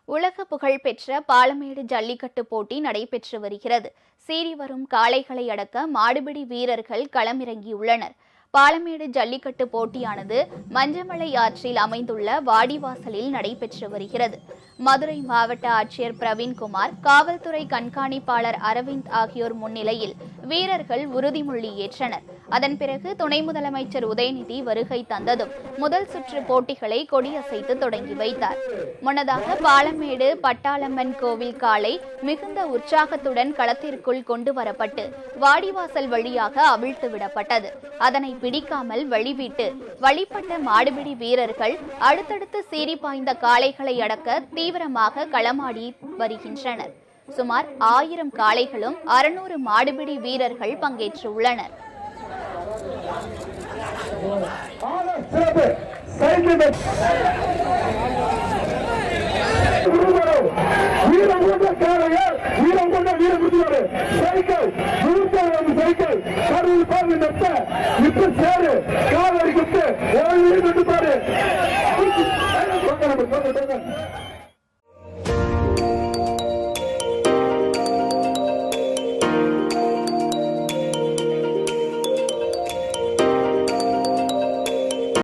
உலக புகழ்பெற்ற பாலமேடு ஜல்லிக்கட்டு போட்டி நடைபெற்று வருகிறது. சீறி வரும் காளைகளை அடக்க மாடுபிடி வீரர்கள் களமிறங்கியுள்ளனர். பாலமேடு ஜல்லிக்கட்டு போட்டியானது மஞ்சமலை ஆற்றில் அமைந்துள்ள வாடிவாசலில் நடைபெற்று வருகிறது. மதுரை மாவட்ட ஆட்சியர் பிரவீன்குமார், காவல்துறை கண்காணிப்பாளர் அரவிந்த் ஆகியோர் முன்னிலையில் வீரர்கள் உறுதிமொழி ஏற்றனர். அதன் பிறகு துணை முதலமைச்சர் உதயநிதி வருகை தந்ததும் முதல் சுற்று போட்டிகளை கொடியசைத்து தொடங்கி வைத்தார். முன்னதாக பாலமேடு பட்டாளம்மன் கோவில் காளை மிகுந்த உற்சாகத்துடன் களத்திற்குள் கொண்டு வரப்பட்டு வாடிவாசல் வழியாக அவிழ்த்து விடப்பட்டது. அதனை பிடிக்காமல் வழிவிட்டு வழிபட்ட மாடுபிடி வீரர்கள் அடுத்தடுத்து சீறி பாய்ந்த காளைகளை அடக்க தீவிரமாக களமாடி வருகின்றனர். சுமார் 1000 காளைகளும் 600 மாடுபிடி வீரர்கள் பங்கேற்றுள்ளனர். வீரம் கொண்ட வீரம்